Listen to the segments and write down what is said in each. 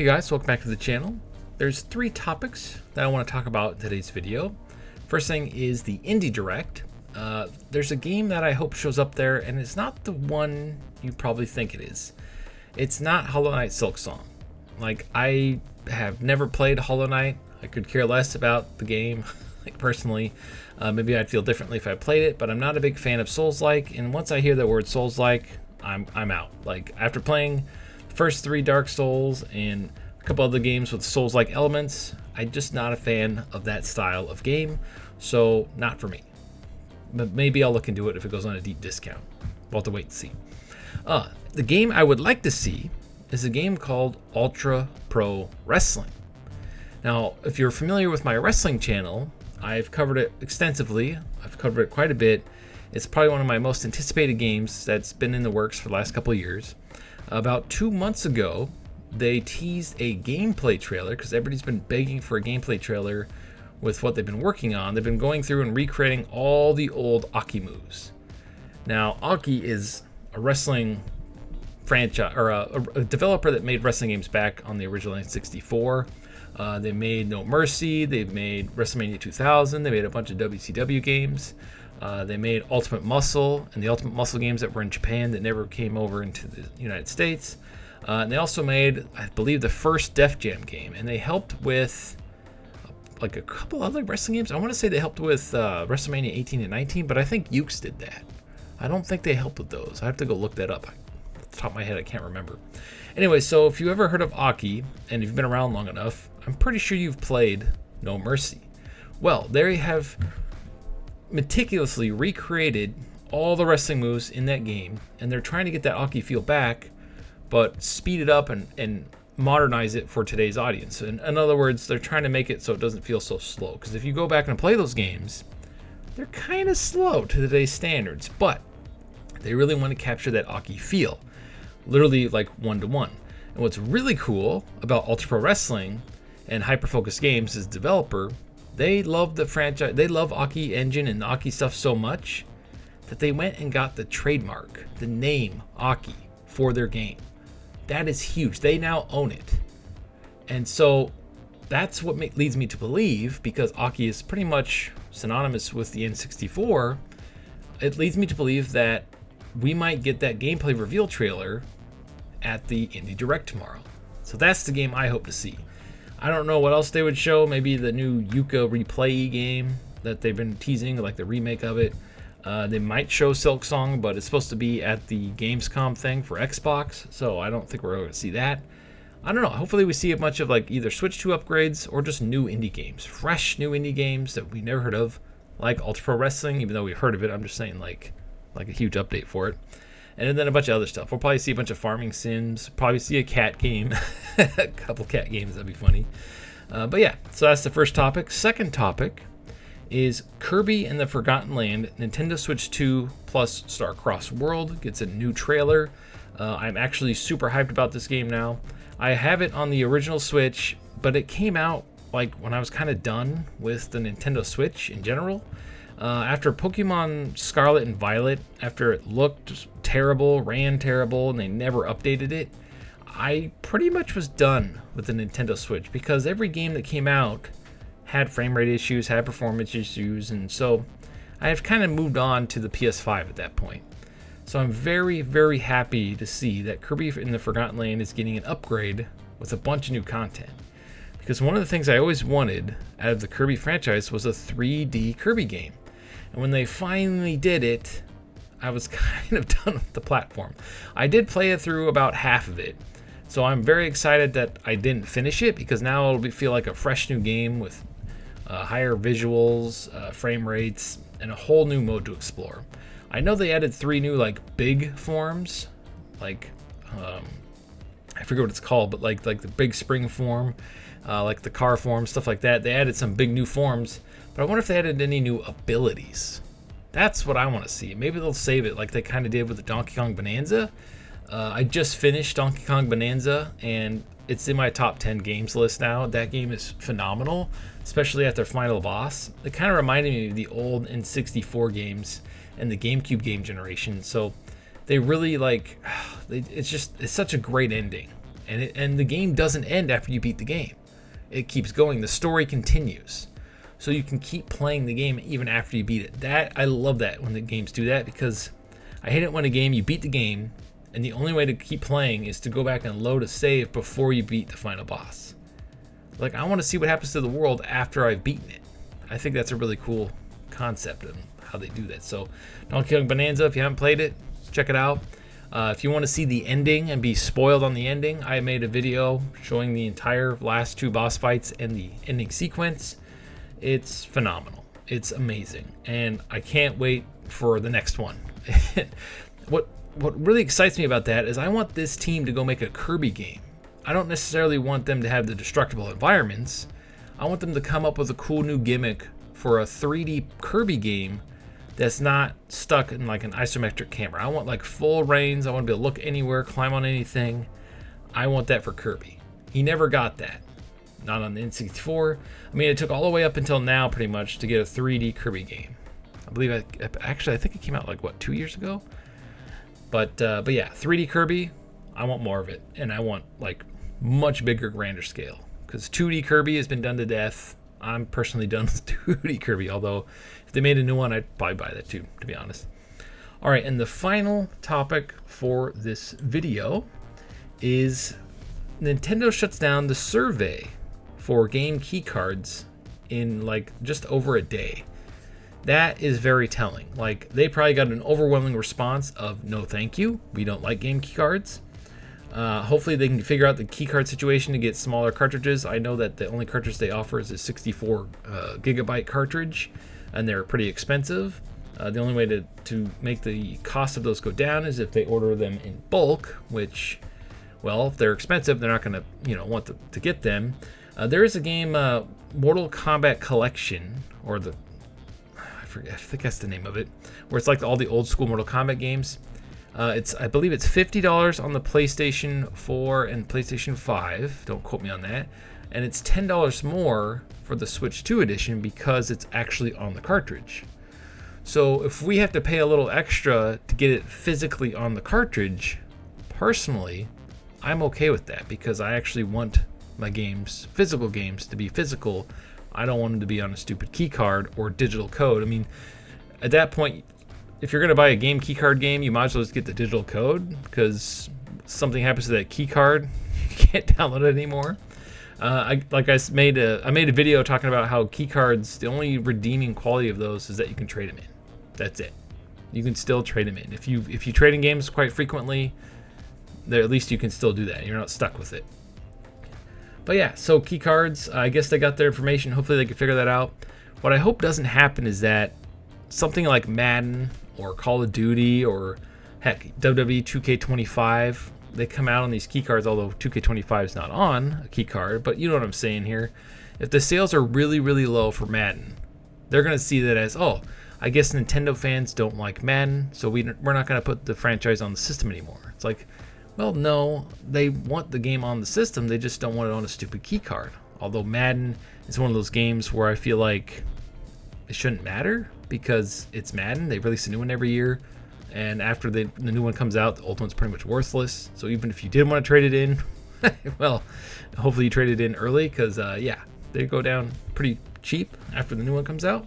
Hey guys, welcome back to the channel. There's 3 topics that I want to talk about in today's video. First thing is the Indie Direct. There's a game that I hope shows up there, and it's not the one you probably think it is. It's not Hollow Knight Silksong. Like, I have never played Hollow Knight. I could care less about the game, like personally. Maybe I'd feel differently if I played it, but I'm not a big fan of Souls-like, and once I hear the word Souls-like, I'm out. Like, after playing the first 3 Dark Souls and a couple other games with Souls-like elements, I'm just not a fan of that style of game, so not for me. But maybe I'll look into it if it goes on a deep discount. We'll have to wait and see. The game I would like to see is a game called Ultra Pro Wrestling. Now, if you're familiar with my wrestling channel, I've covered it extensively. I've covered it quite a bit. It's probably one of my most anticipated games that's been in the works for the last couple of years. About 2 months ago, they teased a gameplay trailer because everybody's been begging for a gameplay trailer with what they've been working on. They've been going through and recreating all the old Aki moves. Now, Aki is a wrestling franchise, or a developer that made wrestling games back on the original N64. They made No Mercy, they've made WrestleMania 2000, they made a bunch of WCW games. They made Ultimate Muscle and the Ultimate Muscle games that were in Japan that never came over into the United States. And they also made, I believe, the first Def Jam game, and they helped with like a couple other wrestling games. I want to say they helped with WrestleMania 18 and 19, but I think Yuke's did that. I don't think they helped with those. I have to go look that up. Off the top of my head, I can't remember. Anyway, so if you ever heard of Aki, and you've been around long enough, I'm pretty sure you've played No Mercy. Well, they have meticulously recreated all the wrestling moves in that game, and they're trying to get that Aki feel back, but speed it up and modernize it for today's audience. In other words, they're trying to make it so it doesn't feel so slow. Because if you go back and play those games, they're kind of slow to today's standards, but they really want to capture that Aki feel, literally like one-to-one. And what's really cool about Ultra Pro Wrestling and Hyperfocus Games as developer, they love the franchise. They love Aki engine and Aki stuff so much that they went and got the trademark, the name Aki, for their game. That is huge. They now own it. And so that's what leads me to believe, because Aki is pretty much synonymous with the N64, it leads me to believe that we might get that gameplay reveal trailer at the Indie Direct tomorrow. So that's the game I hope to see. I don't know what else they would show. Maybe the new Yuka Replay game that they've been teasing, like the remake of it. They might show Silksong, but it's supposed to be at the Gamescom thing for Xbox, so I don't think we're going to see that. I don't know. Hopefully we see a bunch of like either Switch 2 upgrades or just new indie games. Fresh new indie games that we never heard of, like Ultra Pro Wrestling, even though we've heard of it. I'm just saying like a huge update for it. And then a bunch of other stuff. We'll probably see a bunch of farming sims, probably see a cat game, a couple cat games, that'd be funny. But yeah, so that's the first topic. Second topic is Kirby and the Forgotten Land. Nintendo Switch 2 plus Star Cross World gets a new trailer. I'm actually super hyped about this game now. I have it on the original Switch, but it came out like when I was kind of done with the Nintendo Switch in general. After Pokemon Scarlet and Violet, after it looked terrible, ran terrible, and they never updated it, I pretty much was done with the Nintendo Switch, because every game that came out had frame rate issues, had performance issues, and so I have kind of moved on to the PS5 at that point. So I'm very, very happy to see that Kirby in the Forgotten Land is getting an upgrade with a bunch of new content. Because one of the things I always wanted out of the Kirby franchise was a 3D Kirby game. And when they finally did it, I was kind of done with the platform. I did play it through about half of it. So I'm very excited that I didn't finish it, because now it'll feel like a fresh new game with higher visuals, frame rates, and a whole new mode to explore. I know they added 3 new like big forms, like I forget what it's called, but like the big spring form, like the car form, stuff like that. They added some big new forms, but I wonder if they added any new abilities. That's what I want to see. Maybe they'll save it like they kind of did with the Donkey Kong Bonanza. I just finished Donkey Kong Bonanza, and it's in my top 10 games list now. That game is phenomenal, especially at their final boss. It kind of reminded me of the old N64 games and the GameCube game generation. So they really it's such a great ending. and the game doesn't end after you beat the game. It keeps going. The story continues. So you can keep playing the game even after you beat it. I love that when the games do that, because I hate it when a game, you beat the game and the only way to keep playing is to go back and load a save before you beat the final boss. Like, I want to see what happens to the world after I've beaten it. I think that's a really cool concept and how they do that. So Donkey Kong Bonanza, if you haven't played it, check it out. If you want to see the ending and be spoiled on the ending, I made a video showing the entire last 2 boss fights and the ending sequence. It's phenomenal. It's amazing. And I can't wait for the next one. What really excites me about that is I want this team to go make a Kirby game. I don't necessarily want them to have the destructible environments. I want them to come up with a cool new gimmick for a 3D Kirby game that's not stuck in like an isometric camera. I want like full range. I want to be able to look anywhere, climb on anything. I want that for Kirby. He never got that. Not on the N64. I mean, it took all the way up until now pretty much to get a 3D Kirby game. I believe I think it came out like, what, 2 years ago? But yeah, 3D Kirby, I want more of it. And I want like much bigger, grander scale. Because 2D Kirby has been done to death. I'm personally done with 2D Kirby, although if they made a new one, I'd probably buy that too, to be honest. All right, and the final topic for this video is Nintendo shuts down the survey for game key cards in like just over a day. That is very telling. Like, they probably got an overwhelming response of no thank you, we don't like game key cards. Hopefully they can figure out the key card situation to get smaller cartridges. I know that the only cartridge they offer is a 64 gigabyte cartridge, and they're pretty expensive. The only way to make the cost of those go down is if they order them in bulk, which, well, if they're expensive, they're not going to want to get them. There is a game, Mortal Kombat Collection, or I think that's the name of it, where it's like all the old school Mortal Kombat games. I believe it's $50 on the PlayStation 4 and PlayStation 5. Don't quote me on that. And it's $10 more for the Switch 2 edition because it's actually on the cartridge. So if we have to pay a little extra to get it physically on the cartridge, personally, I'm okay with that because I actually want my games, physical games, to be physical. I don't want them to be on a stupid key card or digital code. I mean, at that point, if you're going to buy a game key card game, you might as well just get the digital code, because something happens to that key card, you can't download it anymore. I made a video talking about how key cards, the only redeeming quality of those is that you can trade them in. That's it. You can still trade them in. If you trade in games quite frequently, at least you can still do that. You're not stuck with it. But yeah, so key cards, I guess they got their information. Hopefully they can figure that out. What I hope doesn't happen is that something like Madden or Call of Duty or heck, WWE 2K25, they come out on these key cards, although 2K25 is not on a key card, but you know what I'm saying here. If the sales are really, really low for Madden, they're going to see that as, oh, I guess Nintendo fans don't like Madden, so we're not going to put the franchise on the system anymore. It's like, well, no, they want the game on the system, they just don't want it on a stupid key card. Although Madden is one of those games where I feel like it shouldn't matter because it's Madden. They release a new one every year, and after the new one comes out, the old one's pretty much worthless. So even if you did want to trade it in, well, hopefully you trade it in early because, yeah, they go down pretty cheap after the new one comes out.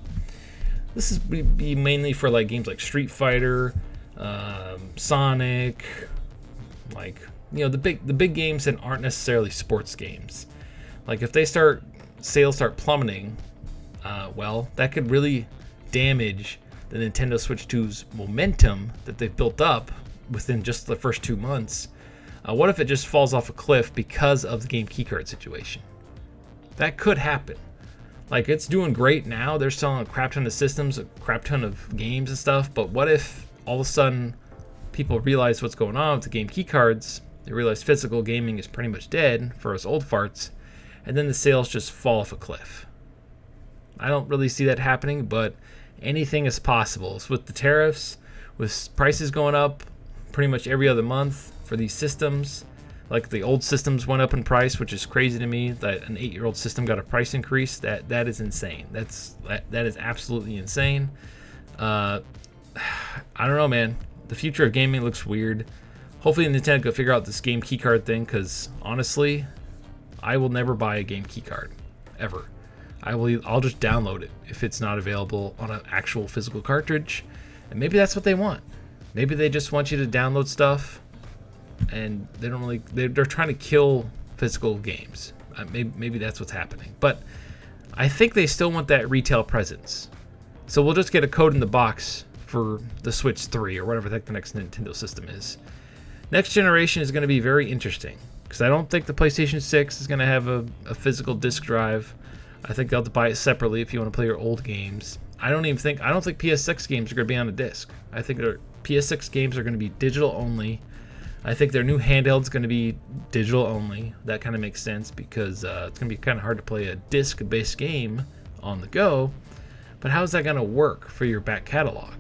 This is be mainly for like games like Street Fighter, Sonic, like, the big games that aren't necessarily sports games. Like if sales start plummeting, well, that could really damage the Nintendo Switch 2's momentum that they've built up within just the first 2 months. What if it just falls off a cliff because of the game keycard situation? That could happen. Like, it's doing great now. They're selling a crap ton of systems, a crap ton of games and stuff. But what if all of a sudden people realize what's going on with the game keycards? They realize physical gaming is pretty much dead for us old farts, and then the sales just fall off a cliff. I don't really see that happening, but anything is possible. So with the tariffs, with prices going up pretty much every other month for these systems, like the old systems went up in price, which is crazy to me that an 8-year-old system got a price increase. That is insane. That is absolutely insane. I don't know, man. The future of gaming looks weird. Hopefully Nintendo can figure out this game keycard thing, because honestly, I will never buy a game keycard, ever. I'll just download it if it's not available on an actual physical cartridge. And maybe that's what they want. Maybe they just want you to download stuff, and they don't really. They're trying to kill physical games. Maybe that's what's happening. But I think they still want that retail presence. So we'll just get a code in the box for the Switch 3 or whatever the heck the next Nintendo system is. Next generation is going to be very interesting, because I don't think the PlayStation 6 is going to have a physical disc drive. I think they'll have to buy it separately if you want to play your old games. I don't think PS6 games are going to be on a disc. I think PS6 games are going to be digital only. I think their new handheld is going to be digital only. That kind of makes sense, because it's going to be kind of hard to play a disc-based game on the go. But how is that going to work for your back catalog?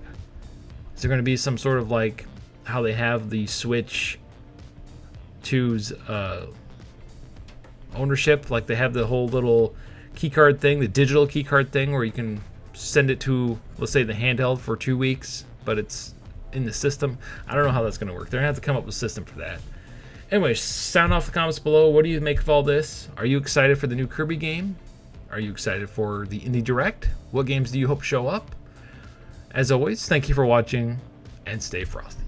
Is there going to be some sort of like how they have the Switch 2's ownership? Like they have the whole little keycard thing, the digital keycard thing, where you can send it to, let's say, the handheld for 2 weeks, but it's in the system. I don't know how that's going to work. They're going to have to come up with a system for that. Anyway, sound off the comments below. What do you make of all this? Are you excited for the new Kirby game? Are you excited for the Indie Direct? What games do you hope show up? As always, thank you for watching, and stay frosty.